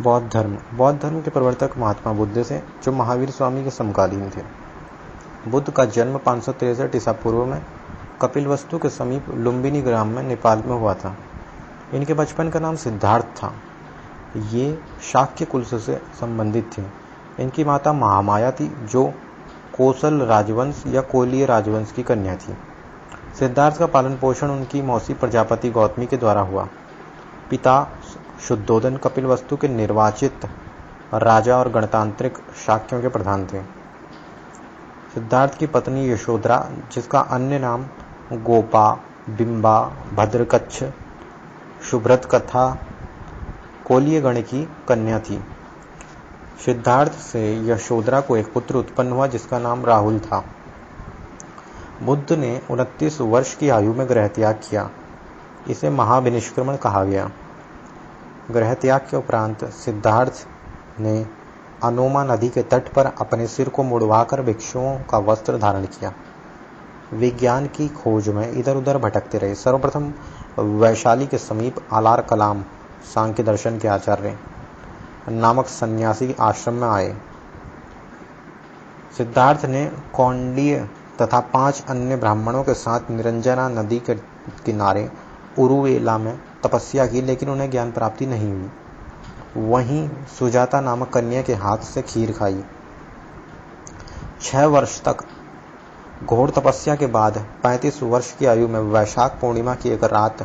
बौद्ध धर्म के प्रवर्तक महात्मा बुद्ध थे, जो महावीर स्वामी के समकालीन थे। बुद्ध का जन्म 563 ईसा पूर्व में कपिलवस्तु के समीप लुम्बिनी ग्राम में नेपाल में हुआ था। इनके बचपन का नाम सिद्धार्थ था। ये शाक्य कुल से संबंधित थे। इनकी माता महामाया थी, जो कोसल राजवंश या कोलीय राजवंश की कन्या थी। सिद्धार्थ का पालन पोषण उनकी मौसी प्रजापति गौतमी के द्वारा हुआ। पिता शुद्धोदन कपिलवस्तु के निर्वाचित राजा और गणतांत्रिक शाक्यों के प्रधान थे। सिद्धार्थ की पत्नी यशोधरा, जिसका अन्य नाम गोपा, बिंबा, भद्रकच्छ, शुभ्रत कथा, कोलीय गण की कन्या थी। सिद्धार्थ से यशोधरा को एक पुत्र उत्पन्न हुआ, जिसका नाम राहुल था। बुद्ध ने 29 वर्ष की आयु में गृह त्याग किया। इसे महाविनिष्क्रमण कहा गया। गृह त्याग के उपरांत सिद्धार्थ ने अनोमा नदी के तट पर अपने सिर को मुड़वाकर भिक्षुओं का वस्त्र धारण किया। विज्ञान की खोज में इधर उधर भटकते रहे। सर्वप्रथम वैशाली के समीप आलार कलाम सांख्य दर्शन के आचार्य नामक सन्यासी आश्रम में आए। सिद्धार्थ ने कौंडिय तथा 5 अन्य ब्राह्मणों के साथ निरंजना नदी के किनारे उरुवेला में तपस्या की, लेकिन उन्हें ज्ञान प्राप्ति नहीं हुई। वहीं सुजाता नामक कन्या के हाथ से खीर खाई। 6 वर्ष तक घोर तपस्या के बाद 35 वर्ष की आयु में वैशाख पूर्णिमा की एक रात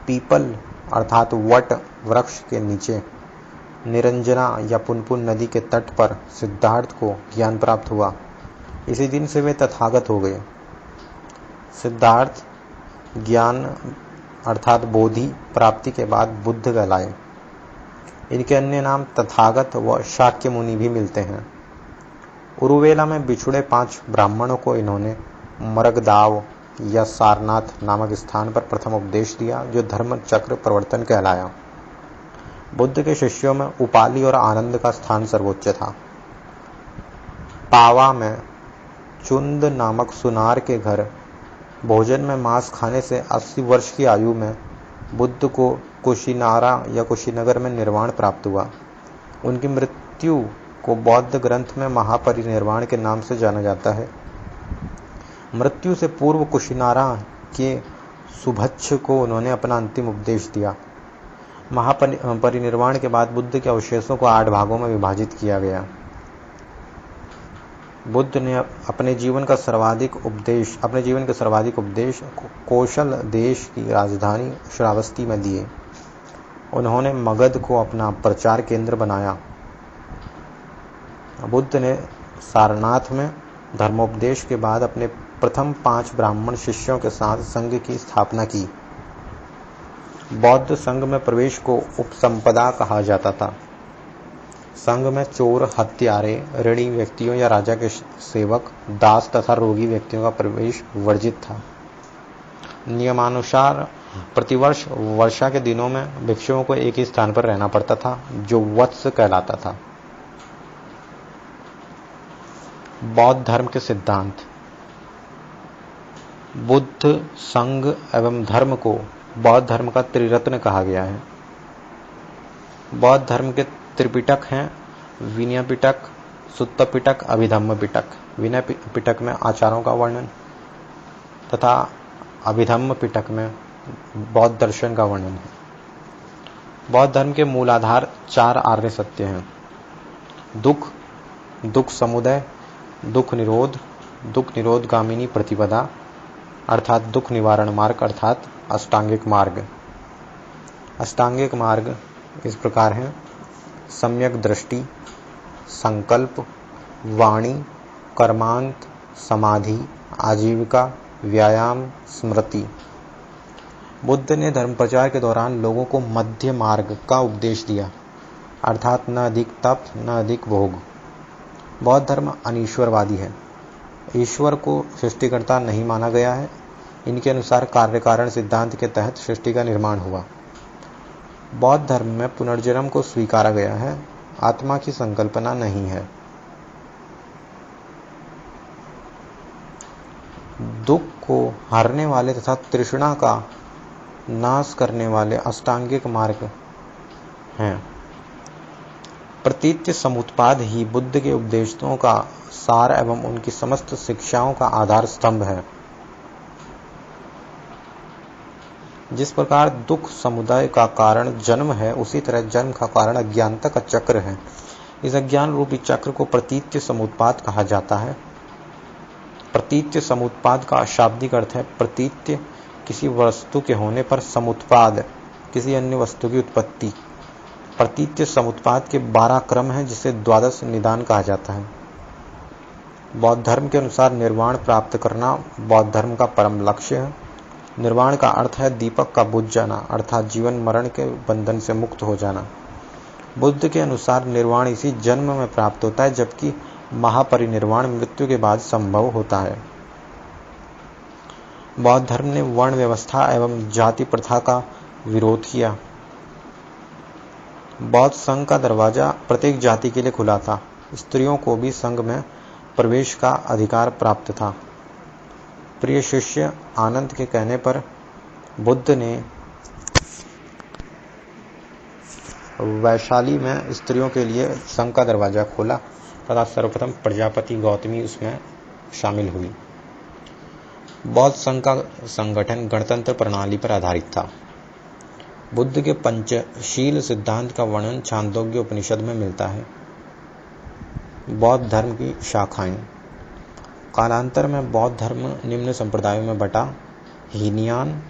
पीपल अर्थात वट वृक्ष के नीचे निरंजना या पुनपुन नदी के तट पर सिद्धार्थ को ज्ञान प्राप्त हुआ। इसी दिन से वे तथागत हो गए। सिद्धार्थ ज्ञान अर्थात बोधि प्राप्ति के बाद बुद्ध कहलाए। इनके अन्य नाम तथागत व शाक्य मुनि भी मिलते हैं। उरुवेला में बिछुड़े 5 ब्राह्मणों को इन्होंने मरगदाव या सारनाथ नामक स्थान पर प्रथम उपदेश दिया, जो धर्म चक्र प्रवर्तन कहलाया। बुद्ध के शिष्यों में उपाली और आनंद का स्थान सर्वोच्च था। पावा में चुंद नामक सुनार के घर भोजन में मांस खाने से 80 वर्ष की आयु में बुद्ध को कुशीनारा या कुशीनगर में निर्वाण प्राप्त हुआ। उनकी मृत्यु को बौद्ध ग्रंथ में महापरिनिर्वाण के नाम से जाना जाता है। मृत्यु से पूर्व कुशीनारा के सुभच्छ को उन्होंने अपना अंतिम उपदेश दिया। महापरिनिर्वाण के बाद बुद्ध के अवशेषों को 8 भागों में विभाजित किया गया। बुद्ध ने अपने जीवन के सर्वाधिक उपदेश कौशल देश की राजधानी श्रावस्ती में दिए। उन्होंने मगध को अपना प्रचार केंद्र बनाया। बुद्ध ने सारनाथ में धर्मोपदेश के बाद अपने प्रथम 5 ब्राह्मण शिष्यों के साथ संघ की स्थापना की। बौद्ध संघ में प्रवेश को उपसंपदा कहा जाता था। संघ में चोर, हत्यारे, ऋणी व्यक्तियों या राजा के सेवक, दास तथा रोगी व्यक्तियों का प्रवेश वर्जित था। नियमानुसार प्रतिवर्ष वर्षा के दिनों में भिक्षुओं को एक ही स्थान पर रहना पड़ता था, जो वत्स कहलाता था। बौद्ध धर्म के सिद्धांत। बुद्ध, संघ एवं धर्म को बौद्ध धर्म का त्रिरत्न कहा गया है। बौद्ध धर्म के त्रिपिटक हैं विनय पिटक, सुत्त पिटक, अभिधम्म पिटक। विनय पिटक में आचारों का वर्णन तथा अभिधम्म पिटक में बौद्ध दर्शन का वर्णन है। बौद्ध धर्म के मूलाधार 4 आर्य सत्य हैं। दुख, दुख समुदय, दुख निरोध गामिनी प्रतिपदा अर्थात दुख निवारण मार्ग अर्थात अष्टांगिक मार्ग। अष्टांगिक मार्ग इस प्रकार है: सम्यक दृष्टि, संकल्प, वाणी, कर्मांत, समाधि, आजीविका, व्यायाम, स्मृति। बुद्ध ने धर्म प्रचार के दौरान लोगों को मध्य मार्ग का उपदेश दिया, अर्थात न अधिक तप न अधिक भोग। बौद्ध धर्म अनीश्वरवादी है। ईश्वर को सृष्टिकर्ता नहीं माना गया है। इनके अनुसार कार्य कारण सिद्धांत के तहत सृष्टि का निर्माण हुआ। बौद्ध धर्म में पुनर्जन्म को स्वीकारा गया है। आत्मा की संकल्पना नहीं है। दुख को हरने वाले तथा तृष्णा का नाश करने वाले अष्टांगिक मार्ग हैं। प्रतीत्य समुत्पाद ही बुद्ध के उपदेशों का सार एवं उनकी समस्त शिक्षाओं का आधार स्तंभ है। जिस प्रकार दुख समुदाय का कारण जन्म है, उसी तरह जन्म का कारण अज्ञानता का चक्र है। इस अज्ञान रूपी चक्र को प्रतीत्य समुत्पाद कहा जाता है। प्रतीत्य समुत्पाद का शाब्दिक अर्थ है प्रतीत्य किसी वस्तु के होने पर, समुत्पाद किसी अन्य वस्तु की उत्पत्ति। प्रतीत्य समुत्पाद के 12 क्रम हैं, जिसे द्वादश निदान कहा जाता है। बौद्ध धर्म के अनुसार निर्वाण प्राप्त करना बौद्ध धर्म का परम लक्ष्य है। निर्वाण का अर्थ है दीपक का बुझ जाना, अर्थात जीवन मरण के बंधन से मुक्त हो जाना। बुद्ध के अनुसार निर्वाण इसी जन्म में प्राप्त होता है, जबकि महापरिनिर्वाण मृत्यु के बाद संभव होता है। बौद्ध धर्म ने वर्ण व्यवस्था एवं जाति प्रथा का विरोध किया। बौद्ध संघ का दरवाजा प्रत्येक जाति के लिए खुला था। स्त्रियों को भी संघ में प्रवेश का अधिकार प्राप्त था। प्रिय शिष्य आनंद के कहने पर बुद्ध ने वैशाली में स्त्रियों के लिए संघ का दरवाजा खोला तथा सर्वप्रथम प्रजापति गौतमी उसमें शामिल हुई। बौद्ध संघ का संगठन गणतंत्र प्रणाली पर आधारित था। बुद्ध के पंचशील सिद्धांत का वर्णन छांदोग्य उपनिषद में मिलता है। बौद्ध धर्म की शाखाएं। कालांतर में बौद्ध धर्म निम्न संप्रदायों में बटा। हीनयान,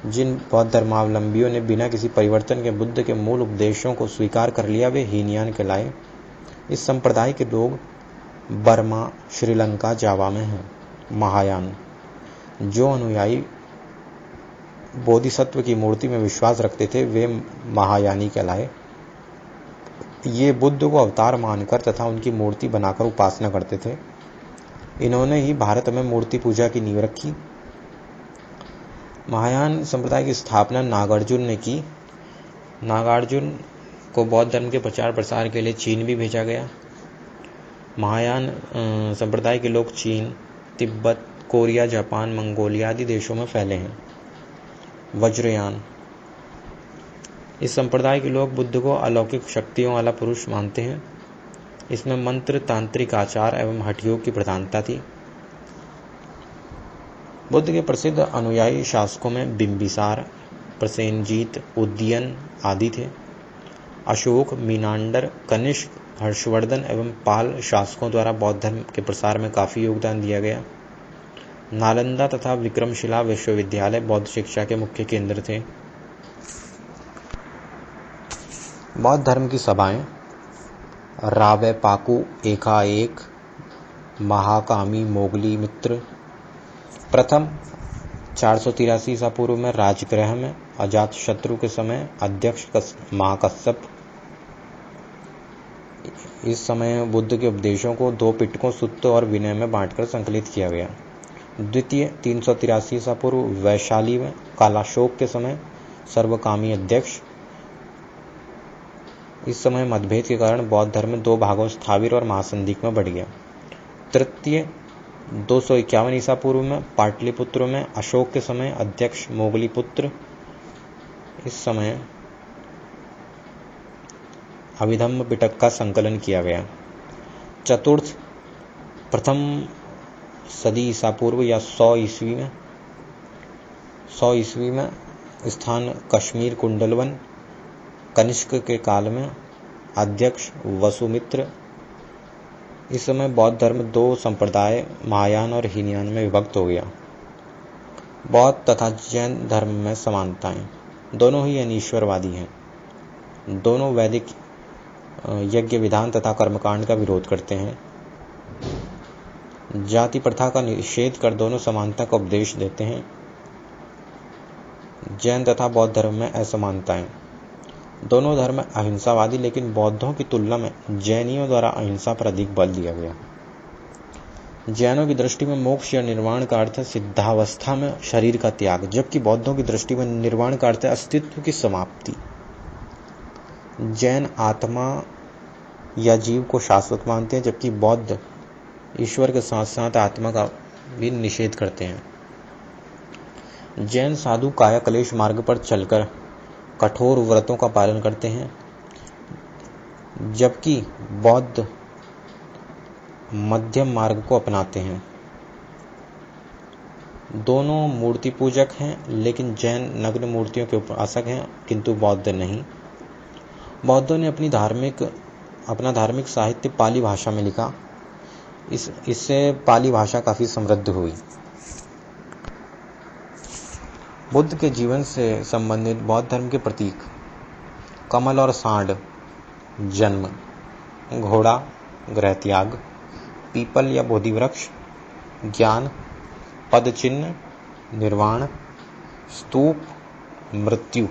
जिन बौद्ध धर्मावलंबियों ने बिना किसी परिवर्तन के बुद्ध के मूल उपदेशों को स्वीकार कर लिया, वे हीनयान कहलाए। इस संप्रदाय के लोग बर्मा, श्रीलंका, जावा में हैं। महायान, जो अनुयायी बोधिसत्व की मूर्ति में विश्वास रखते थे, वे महायानी कहलाए। ये बुद्ध को अवतार मानकर तथा उनकी मूर्ति बनाकर उपासना करते थे। इन्होंने ही भारत में मूर्ति पूजा की नींव रखी। महायान संप्रदाय की स्थापना नागार्जुन ने की। नागार्जुन को बौद्ध धर्म के प्रचार प्रसार के लिए चीन भी भेजा गया। महायान संप्रदाय के लोग चीन, तिब्बत, कोरिया, जापान, मंगोलिया आदि देशों में फैले हैं। वज्रयान, इस संप्रदाय के लोग बुद्ध को अलौकिक शक्तियों वाला पुरुष मानते हैं। इसमें मंत्र, तांत्रिक आचार एवं हठयोग की प्रधानता थी। बुद्ध के प्रसिद्ध अनुयायी शासकों में बिंबिसार, प्रसेनजीत, उदयन आदि थे। अशोक, मीनांडर, कनिष्क, हर्षवर्धन एवं पाल शासकों द्वारा बौद्ध धर्म के प्रसार में काफी योगदान दिया गया। नालंदा तथा विक्रमशिला विश्वविद्यालय बौद्ध शिक्षा के मुख्य केंद्र थे। बौद्ध धर्म की सभाएं। रावे पाकू, एकाएक, महाकामी, मोगली मित्र। प्रथम 483 ईसा पूर्व में राजगृह में अजातशत्रु के समय अध्यक्ष महाकश्यप। इस समय बुद्ध के उपदेशों को 2 पिटकों, सुत्त और विनय में बांटकर संकलित किया गया। द्वितीय 383 ईसा पूर्व वैशाली में कालाशोक के समय सर्वकामी अध्यक्ष। इस समय मतभेद के कारण बौद्ध धर्म में 2 भागों स्थाविर और महासंधिक में बढ़ गया। तृतीय 251 ईसा पूर्व में पाटलिपुत्र में अशोक के समय अध्यक्ष मोगलीपुत्र। इस समय अभिधम्म पिटक का संकलन किया गया। चतुर्थ प्रथम सदी ईसा पूर्व या 100 ईस्वी में स्थान कश्मीर कुंडलवन। कनिष्क के काल में अध्यक्ष वसुमित्र। इस समय बौद्ध धर्म 2 संप्रदाय महायान और हीनयान में विभक्त हो गया। बौद्ध तथा जैन धर्म में समानताएं। दोनों ही अनीश्वरवादी हैं। दोनों वैदिक यज्ञ विधान तथा कर्मकांड का विरोध करते हैं। जाति प्रथा का निषेध कर दोनों समानता का उपदेश देते हैं। जैन तथा बौद्ध धर्म में असमानताएं। दोनों धर्म अहिंसावादी, लेकिन बौद्धों की तुलना में जैनियों द्वारा अहिंसा पर अधिक बल दिया गया। जैनों की दृष्टि में मोक्ष या निर्वाण का अर्थ है सिद्धावस्था में शरीर का त्याग, जबकि बौद्धों की दृष्टि में निर्वाण का अर्थ है अस्तित्व की समाप्ति। जैन आत्मा या जीव को शाश्वत मानते हैं, जबकि बौद्ध ईश्वर के साथ साथ आत्मा का भी निषेध करते हैं। जैन साधु काया क्लेश मार्ग पर चलकर कठोर व्रतों का पालन करते हैं, जबकि बौद्ध मध्यम मार्ग को अपनाते हैं। दोनों मूर्ति पूजक हैं, लेकिन जैन नग्न मूर्तियों के उपासक हैं, किंतु बौद्ध नहीं। बौद्धों ने अपना धार्मिक साहित्य पाली भाषा में लिखा। इससे पाली भाषा काफी समृद्ध हुई। बुद्ध के जीवन से संबंधित बौद्ध धर्म के प्रतीक: कमल और सांड, जन्म; घोड़ा, गृह त्याग; पीपल या बोधि वृक्ष, ज्ञान; पद चिन्ह, निर्वाण; स्तूप, मृत्यु।